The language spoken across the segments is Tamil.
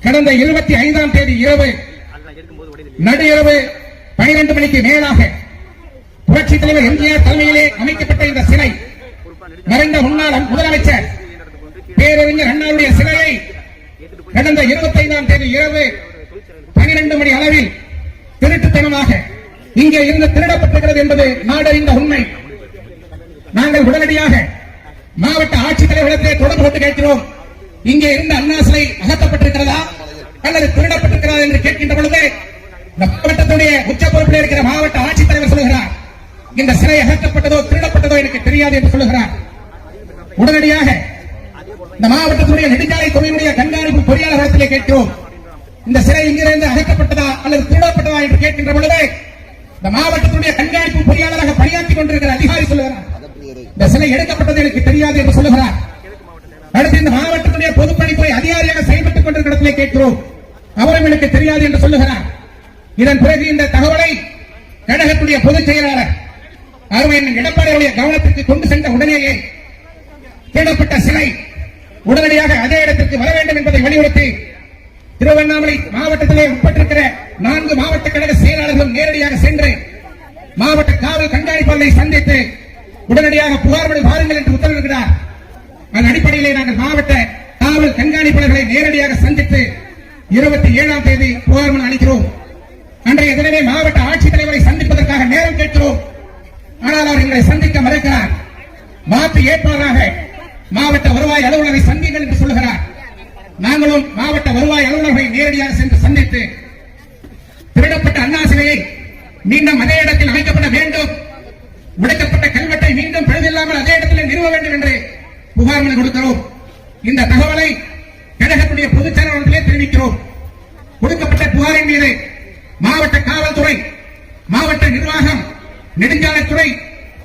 கடந்த 25ஆம் தேதி இரவு நடு இரவு 12 மணிக்கு மேலாக புரட்சித் தலைவர் எம்ஜிஆர் தலைமையிலே அமைக்கப்பட்ட இந்த சிலை மறைந்த முன்னாள் முதலமைச்சர் பேரறிஞர் அண்ணாவுடைய சிலையை கடந்த 25ஆம் தேதி இரவு 12 மணி அளவில் திருட்டுத்தனமாக இங்கே இருந்து திருடப்பட்டிருக்கிறது என்பது நாடறிந்த உண்மை. நாங்கள் உடனடியாக மாவட்ட ஆட்சித்தலைவரிடத்திலே தொடர்பு கொண்டு கேட்கிறோம், இங்கே இருந்த அண்ணா சிலை அகற்றப்பட்டிருக்கிறதா அல்லது திருடப்பட்டிருக்கிறதா என்று கேட்கின்ற பொழுது மாவட்டத்துடைய உச்ச பொறுப்பில் இருக்கிற மாவட்ட ஆட்சித்தலைவர் சொல்லுகிறார், இந்த சிலை அகற்றப்பட்டதோ திருடப்பட்டதோ எனக்கு தெரியாது என்று சொல்லுகிறார். உடனடியாக இந்த மாவட்டத்துடைய நெடுஞ்சாலை துறையினுடைய கண்காணிப்பு பொறியாளர்களிடத்திலே கேட்கிறோம், இந்த சிலை இங்கிருந்து அகற்றப்பட்டதா அல்லது திருடப்பட்டதா என்று கேட்கின்ற பொழுது இந்த மாவட்டத்துடைய கண்காணிப்பு பொறியாளராக பணியாற்றிக் கொண்டிருக்கிற அதிகாரி சொல்லுகிறார், இந்த சிலை எடுக்கப்பட்டது எனக்கு தெரியாது என்று சொல்லுகிறார். அடுத்து இந்த மாவட்டத்துடைய பொதுப்பணித்துறை அதிகாரியாக செயல்பட்டுக் கொண்டிருக்கிற இடத்திலே கேட்கிறோம், அவரும் எனக்கு தெரியாது என்று சொல்லுகிறார். இதன் பிறகு இந்த தகவலை கழகத்துடைய பொதுச் செயலாளர் அருமையன் எடப்பாடியுடைய கவனத்திற்கு கொண்டு சென்ற உடனேயே தேடப்பட்ட சிலை உடனடியாக அதே இடத்திற்கு வர வேண்டும் என்பதை வலியுறுத்தி திருவண்ணாமலை மாவட்டத்திலே உட்பட்டிருக்கிற 4 மாவட்ட கழக செயலாளர்களும் நேரடியாக சென்று மாவட்ட காவல் கண்காணிப்பாளரை சந்தித்து உடனடியாக புகார் மனு வாருங்கள் என்று உத்தரவிடுகிறார். அதன் அடிப்படையிலே நாங்கள் மாவட்ட காவல் கண்காணிப்பாளர்களை நேரடியாக சந்தித்து 27ஆம் தேதி புகார் மனு அளிக்கிறோம். அன்றைய தினமே மாவட்ட ஆட்சித்தலைவரை சந்திப்பதற்காக நேரம் கேட்கிறோம். ஆனால் அவர் எங்களை சந்திக்க மறுக்கிறார். மாற்று ஏற்பாடாக மாவட்ட வருவாய் அலுவலரை சந்திங்கள் என்று சொல்லுகிறார். நாங்களும் மாவட்ட வருவாய் அலுவலர்களை நேரடியாக சென்று சந்தித்து திருடப்பட்ட அண்ணா சிலையை மீண்டும் அதே இடத்தில் அமைக்கப்பட வேண்டும், உடைக்கப்பட்ட கல்வெட்டை மீண்டும் பழுதில்லாமல் அதே இடத்தில் நிறுவ வேண்டும் என்று புகார் மனு கொடுக்கிறோம். இந்த தகவலை கழகத்துடைய பொதுச் செயலாளர்களே தெரிவிக்கிறோம். கொடுக்கப்பட்ட புகாரின் மீது மாவட்ட காவல்துறை, மாவட்ட நிர்வாகம், நெடுஞ்சாலைத்துறை,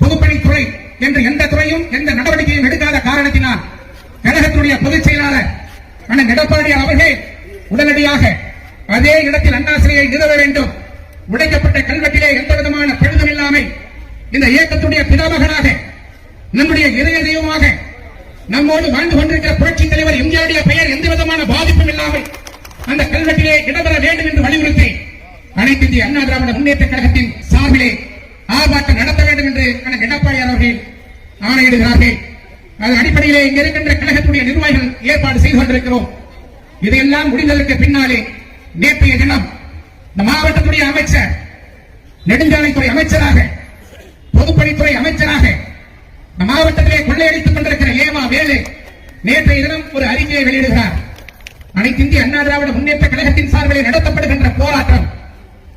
பொதுப்பணித்துறை என்று எந்த துறையும் எந்த நடவடிக்கையும் எடுக்காத காரணத்தினால் கழகத்துடைய பொதுச் செயலாளர் அண்ணன் எடப்பாடி அவர்கள் உடனடியாக அதே இடத்தில் அண்ணா சிலையை நிறுவ வேண்டும், உடைக்கப்பட்ட கல்வெட்டிலே எந்த விதமான பழுதும் இல்லாமல் இந்த இயக்கத்துடைய பிதாமகனாக நம்முடைய இதய தெய்வமாக நம்மோடு வாழ்ந்து கொண்டிருக்கிற புரட்சித் தலைவர் எம்ஜிஆருடைய பெயர் எந்த விதமான பாதிப்பும் இல்லாமல் அந்த கல்வெட்டிலே இடம்பெற வேண்டும் என்று வலியுறுத்தி அனைத்து இந்திய அண்ணா திராவிட முன்னேற்ற கழகத்தின் சார்பிலே ஆர்ப்பாட்டம் நடத்த வேண்டும் என்று அண்ணன் எடப்பாடியார் அவர்கள் ஆணையிடுகிறார்கள். அதன் அடிப்படையிலே இங்க இருக்கின்ற கழகத்துடைய நிர்வாகிகள் ஏற்பாடு செய்து கொண்டிருக்கிறோம். இதையெல்லாம் முடிந்ததற்கு பின்னாலே நேற்றைய தினம் இந்த மாவட்டத்துடைய அமைச்சர், நெடுஞ்சாலைத்துறை அமைச்சராக, பொதுப்பணித்துறை அமைச்சராக மாவட்டத்திலே கொள்ளையடித்துக் கொண்டிருக்கிற ஏமா வேலு நேற்றைய தினம் ஒரு அறிக்கையை வெளியிடுகிறார். அனைத்து இந்திய அண்ணா திராவிட முன்னேற்ற கழகத்தின் சார்பிலே நடத்தப்படுகின்ற போராட்டம்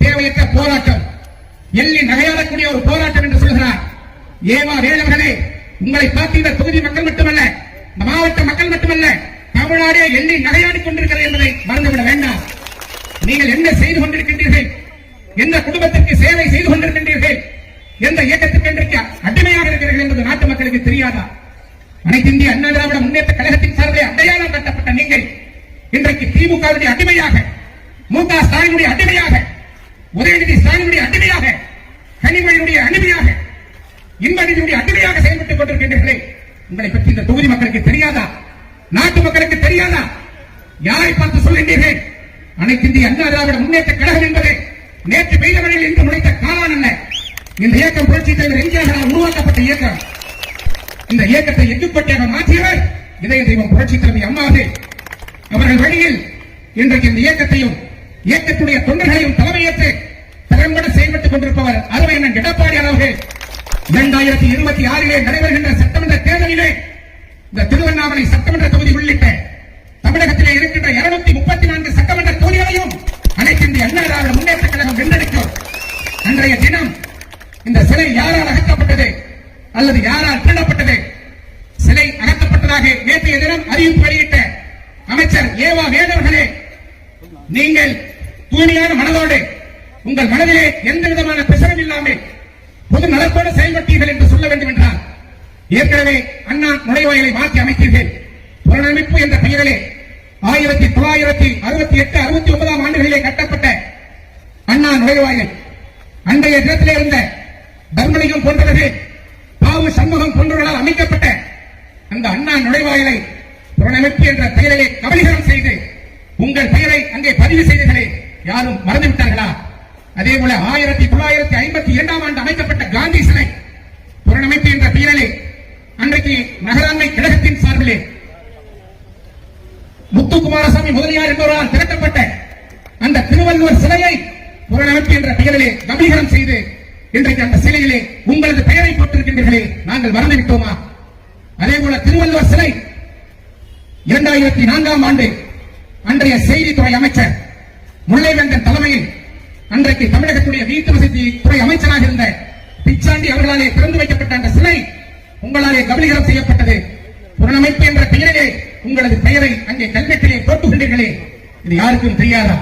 தேவையற்ற போராட்டம், எள்ளி நகையாடக்கூடிய ஒரு போராட்டம் என்று சொல்கிறார். ஏமா வேலவர்களே, உங்களை பார்த்து இந்த தொகுதி மக்கள் மட்டுமல்ல, இந்த மாவட்ட மக்கள் மட்டுமல்ல, தமிழ்நாடே எள்ளி நகையாடிக் கொண்டிருக்கிறது என்பதை மறந்துவிட வேண்டாம். நீங்கள் என்ன செய்து கொண்டிருக்கின்றீர்கள், எந்த குடும்பத்திற்கு சேவை செய்து கொண்டிருக்கின்றீர்கள், எந்த இயக்கத்துக்கு இன்றைக்கு அடிமையாக இருக்கிறீர்கள் என்பது நாட்டு மக்களுக்கு தெரியாதா? அனைத்து இந்திய அண்ணா திராவிட முன்னேற்ற கழகத்தின் சார்பில் அடையாளம் கட்டப்பட்ட நீங்கள் இன்றைக்கு திமுகவுடைய அடிமையாக, மு க ஸ்டாலினுடைய அடிமையாக, உதயநிதி ஸ்டாலினுடைய அடிமையாக, கனிமொழியுடைய அடிமையாக, இன்பநிதியுடைய அடிமையாக செயல்பட்டுக் கொண்டிருக்கின்றீர்களே, உங்களை பற்றி இந்த தொகுதி மக்களுக்கு தெரியாதா? நாட்டு மக்களுக்கு தெரியாதா? யாரை பார்த்து சொல்கின்றீர்கள்? அனைத்து இந்திய அண்ணா திராவிட முன்னேற்ற கழகம் என்பது நேற்று பெய்த மழையில் இன்று முளைத்த காலான் அல்ல. இந்த இயக்கம் புரட்சித் தலைவர் எம்ஜிஆரால் உருவாக்கப்பட்ட இயக்கம். இந்த இயக்கத்தை எட்டுப்பட்டியாக மாற்றியவர் இதய தெய்வம் புரட்சித் தலைவர் அம்மாவே. அவர்கள் வழியில் இன்றைக்கு இந்த இயக்கத்தையும் இயக்கத்துடைய தொண்டர்களையும் தலைமையேற்று திறம்பட செயல்பட்டுக் கொண்டிருப்பவர் அருமை அண்ணன் எடப்பாடியார் அவர்கள். 2026 நடைபெறுகின்ற சட்டமன்ற தேர்தலிலே இந்த திருவண்ணாமலை சட்டமன்ற தொகுதி உள்ளிட்ட தமிழகத்திலே இருக்கின்ற 234 சட்டமன்ற தொகுதிகளையும் அனைத்து இந்திய அண்ணா திராவிட முன்னேற்ற கழகம் வென்றெடுக்கும். அன்றைய தினம் இந்த சிலை யாரால் அகற்றப்பட்டது அல்லது யாரால் திருடப்பட்டது? சிலை அகற்றப்பட்டதாக நேற்றைய தினம் அறிவிப்பு வெளியிட்ட அமைச்சர் ஏவா வேலவர்களே, நீங்கள் தூய்மையான மனதோடு உங்கள் மனதிலே எந்த விதமான பிசகம் இல்லாமல் பொது நலத்தோடு செயல்பட்டீர்கள் என்று சொல்ல வேண்டும் என்றால், ஏற்கனவே அண்ணா நுழைவாயிலை மாற்றி அமைத்தீர்கள். புனரமைப்பு என்ற பெயரிலே 1968, 69ஆம் ஆண்டுகளிலே கட்டப்பட்ட அண்ணா நுழைவாயில் அன்றைய தினத்திலே இருந்த தர்மலிங்கம் போன்றவர்கள், பாவு சண்முகம் போன்றவர்களால் அமைக்கப்பட்ட அந்த அண்ணா நுழைவாயிலை புனரமைப்பு என்ற பெயரிலே கபலீகரம் செய்து உங்கள் பெயரை அங்கே பதிவு செய்தீர்களே, யாரும் மறந்துவிட்டார்களா? அதே போல 1952 ஆண்டு அமைக்கப்பட்ட காந்தி சிலை புனரமைப்பு என்ற பெயரிலே அன்றைக்கு நகராண்மை கழகத்தின் சார்பிலே முத்துக்குமாரசாமி முதலியார் என்பவரால் திரட்டப்பட்ட அந்த திருவள்ளுவர் சிலையை புனரமைப்பு என்ற பெயரிலே கம்பீரம் செய்து இன்றைக்கு அந்த சிலையிலே உங்களது பெயரை போட்டிருக்கின்றீர்களே, நாங்கள் மறந்துவிட்டோமா? அதே போல திருவள்ளுவர் சிலை 2004 ஆண்டு அன்றைய செய்தித்துறை அமைச்சர் முல்லைவேந்தன் தலைமையில் அன்றைக்கு தமிழகத்துடைய வீட்டு வசதி துறை அமைச்சராக இருந்த பிச்சாண்டி அவர்களாலே திறந்து வைக்கப்பட்ட அந்த சிலை உங்களாலே கபலீகரம் செய்யப்பட்டது. புனரமைப்பு என்ற பெயரிலே உங்களது பெயரை அங்கே கல்வெட்டிலே போட்டுக்கொண்டீர்களே, இது யாருக்கும் தெரியாதா?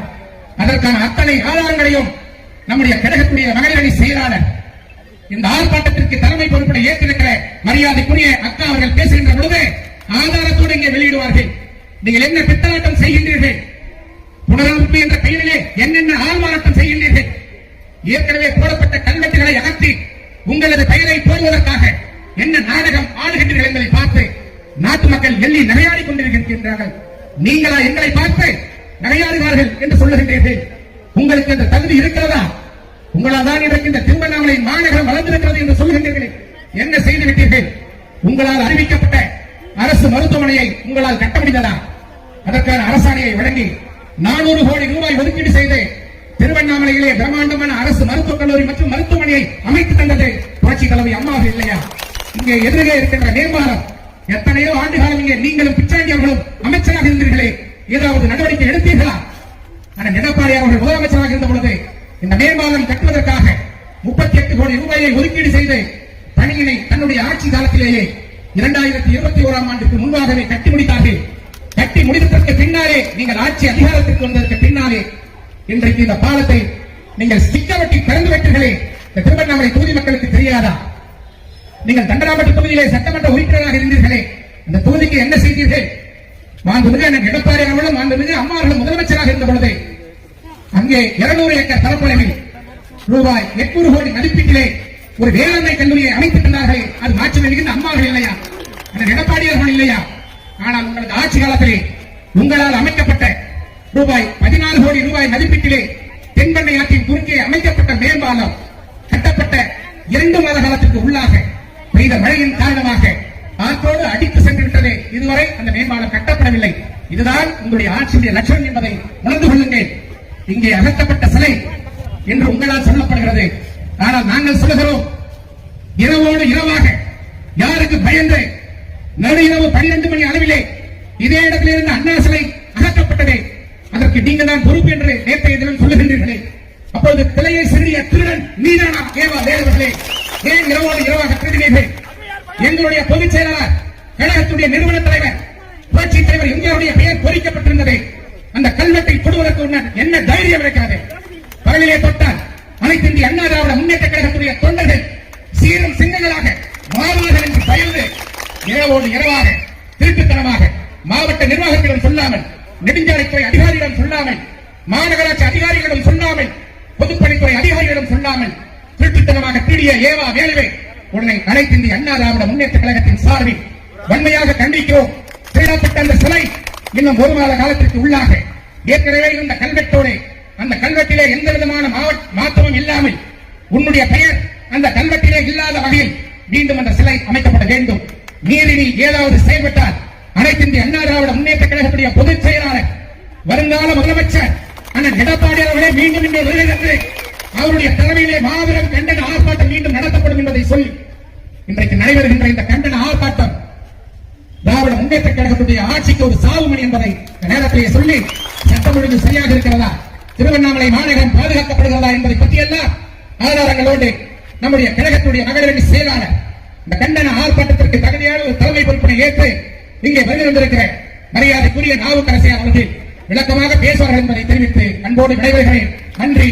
அதற்கான அத்தனை ஆதாரங்களையும் நம்முடைய கழகத்துடைய மகளிரணி செயலாளர் இந்த ஆர்ப்பாட்டத்திற்கு தலைமை பொறுப்பை ஏற்றிருக்கிற மரியாதைக்குரிய அக்கா அவர்கள் பேசுகின்ற பொழுது ஆதாரத்தோடு இங்கே வெளியிடுவார்கள். நீங்கள் என்ன பித்தலாட்டம் செய்கின்றீர்கள்? புனரமைப்பு என்ற பெயரிலே என்னென்ன ஆள்மாறாட்டம் செய்கின்றீர்கள்? ஏற்கனவே போடப்பட்ட கல்வெட்டுகளை அகற்றி உங்களது பெயரை போடுவதற்காக என்ன நாடகம் ஆடுகின்றீர்கள் என்பதை பார்த்து நாட்டு மக்கள் எள்ளி நகையாடி கொண்டிருக்கின்றார்கள். நீங்களா எங்களை பார்த்து நகையாடுவார்கள் என்று சொல்லுகின்றீர்கள்? உங்களுக்கு அந்த தகுதி இருக்கிறதா? உங்களால் தான் இன்றைக்கு இந்த திருவண்ணாமலை மாநகரம் வளர்ந்திருக்கிறது என்று சொல்லுகின்றீர்களே, என்ன செய்து விட்டீர்கள்? உங்களால் அறிவிக்கப்பட்ட அரசு மருத்துவமனையை உங்களால் கட்ட முடிந்ததா? அதற்கான அரசாணையை வழங்கி 400 கோடி ரூபாய் ஒதுக்கீடு செய்து திருவண்ணாமலையிலே பிரம்மாண்டமான அரசு மருத்துவக் கல்லூரி மற்றும் மருத்துவமனையை அமைத்து தந்தது புரட்சி தலைவி அம்மாவை இல்லையா? இங்கே எதிரே இருக்கின்ற மேம்பாலம் எத்தனையோ ஆண்டுகாலம் இங்கே நீங்களும் பிச்சாண்டி அவர்களும் அமைச்சராக இருந்தீர்களே, ஏதாவது நடவடிக்கை எடுத்தீர்களா? ஆனால் எடப்பாடி அவர்கள் முதலமைச்சராக இருந்த பொழுது இந்த மேம்பாலம் கட்டுவதற்காக 38 கோடி ரூபாயை ஒதுக்கீடு செய்து பணியினை தன்னுடைய ஆட்சி காலத்திலேயே 2021 ஆண்டுக்கு முன்பாகவே கட்டி முடித்தார்கள். கட்டி முடித்ததற்கு பின்னாலே நீங்கள் ஆட்சி அதிகாரத்திற்கு வந்ததற்கு பின்னாலே இன்றைக்கு இந்த பாலத்தை நீங்கள் ஸ்டிக்கவட்டி திறந்து வைத்தீர்களே, இந்த திருவண்ணாமலை தொகுதி மக்களுக்கு தெரியாதா? நீங்கள் தண்டராம்பட்டு தொகுதியிலே சட்டமன்ற உறுப்பினராக இருந்தீர்களே, அந்த தொகுதிக்கு என்ன செய்தீர்கள்? மாண்புமிகு எடப்பாடி அவர்களும் மாண்புமிகு அம்மா அவர்களும் முதலமைச்சராக இருந்த பொழுது அங்கே 200 ஏக்கர் பரப்பளவில் ரூபாய் 800 கோடி மதிப்பீட்டிலே ஒரு வேளாண்மை கல்லூரியை அமைத்துக் தந்தார்களே, அது மாற்றி வருகின்ற அம்மாவர்கள் இல்லையா? அந்த எடப்பாடி அவர்கள் இல்லையா? ஆனால் உங்களது ஆட்சி காலத்திலே உங்களால் அமைக்கப்பட்ட ரூபாய் 14 கோடி ரூபாய் மதிப்பீட்டிலே தென்பெண்ணை ஆற்றின் குறுக்கே அமைக்கப்பட்ட மேம்பாலம் கட்டப்பட்ட 2 மாத காலத்திற்கு உள்ளாக பெய்த மழையின் காரணமாக ஆற்றோடு அடித்து சென்று விட்டது. இதுவரை அந்த மேம்பாலம் கட்டப்படவில்லை. இதுதான் உங்களுடைய ஆட்சியுடைய லட்சணம் என்பதை உணர்ந்து கொள்ளுங்கள். இங்கே அகற்றப்பட்ட சிலை என்று உங்களால் சொல்லப்படுகிறது. ஆனால் நாங்கள் சொல்லுகிறோம், இரவோடு இரவாக யாருக்கு பயந்து நடு இரவு 12 மணி அளவிலே இதே இடத்தில் இருந்த அண்ணா சிலை அகற்றப்பட்டது. அதற்கு நீங்கள் தான் பொறுப்பு என்று நேற்றைய தினம் சொல்லுகின்றீர்களே, அப்பொழுது சிலையை சிறிய திருடன் நீதானா கேவா வேறுவர்களே? ஏன் இரவோடு இரவாக திருடினீர்கள்? எங்களுடைய பொதுச் செயலாளர் கழகத்துடைய நிறுவன தலைவர் புரட்சி தலைவர் எங்களுடைய பெயர் பொறிக்கப்பட்டிருந்தது. அந்த கல்வெட்டை கொடுவதற்கு என்ன தைரியம் இருக்கிறது? பகலிலே தொட்டால் அனைத்து இந்திய அண்ணா திராவிட முன்னேற்ற கழகத்துடைய தொண்டர்கள் சீரும் சிங்கங்களாக மாறுவார்கள் என்று பயந்து இரவோடு இரவாக திருட்டுத்தனமாக மாவட்ட நிர்வாகத்திடம் சொல்லாமல், நெடுஞ்சாலைத்துறை அதிகாரிகளிடம் சொல்லாமல், மாநகராட்சி அதிகாரிகளிடம் சொல்லாமல், பொதுப்பணித்துறை அதிகாரிகளிடம் சொல்லாமல் திருட்டுத்தனமாக திருடிய ஏவா வேலுவை உடனே அனைத்து இந்திய அண்ணா திராவிட முன்னேற்ற கழகத்தின் சார்பில் வன்மையாக கண்டிக்கிறோம். திருடப்பட்ட அந்த சிலை இன்னும் 1 மாத காலத்திற்கு உள்ளாக ஏற்கனவே இருந்த கல்வெட்டோடு அந்த கல்வெட்டிலே எந்த விதமான மாற்றமும் இல்லாமல் உன்னுடைய பெயர் அந்த கல்வெட்டிலே இல்லாத வகையில் மீண்டும் அந்த சிலை அமைக்கப்பட வேண்டும். மீறி ஏதாவது செயல்பட்டால் அனைத்து இந்திய அண்ணா திராவிட முன்னேற்ற கழகத்துடைய பொதுச் செயலாளர் வருங்கால முதலமைச்சர் அண்ணன் எடப்பாடி அவர்களே மீண்டும் இங்கே வருகிறது. அவருடைய தலைமையிலே மாபெரும் கண்டன ஆர்ப்பாட்டம் மீண்டும் நடத்தப்படும் என்பதை சொல்லி இன்றைக்கு நடைபெறுகின்ற இந்த கண்டன ஆர்ப்பாட்டம் திராவிட முன்னேற்ற கழகத்துடைய ஆட்சிக்கு ஒரு சாவுமணி என்பதை நேரத்திலே சொல்லி, சட்டம் ஒழுங்கு சரியாக இருக்கிறதா, திருவண்ணாமலை மாநகரம் பாதுகாக்கப்படுகிறதா என்பதை பற்றியெல்லாம் ஆதாரங்களோடு நம்முடைய கழகத்துடைய மகளிரணி செயலாளர் இந்த கண்டன ஆர்ப்பாட்டத்திற்கு தகுதியான ஒரு தலைமை பொறுப்பினை ஏற்று இங்கே வருகின்ற மரியாதைக்குரிய நாவுக்கரசர் அவர்கள் விளக்கமாக பேசுவார்கள் என்பதை தெரிவித்து அன்போடு விடைபெறுகிறேன். நன்றி.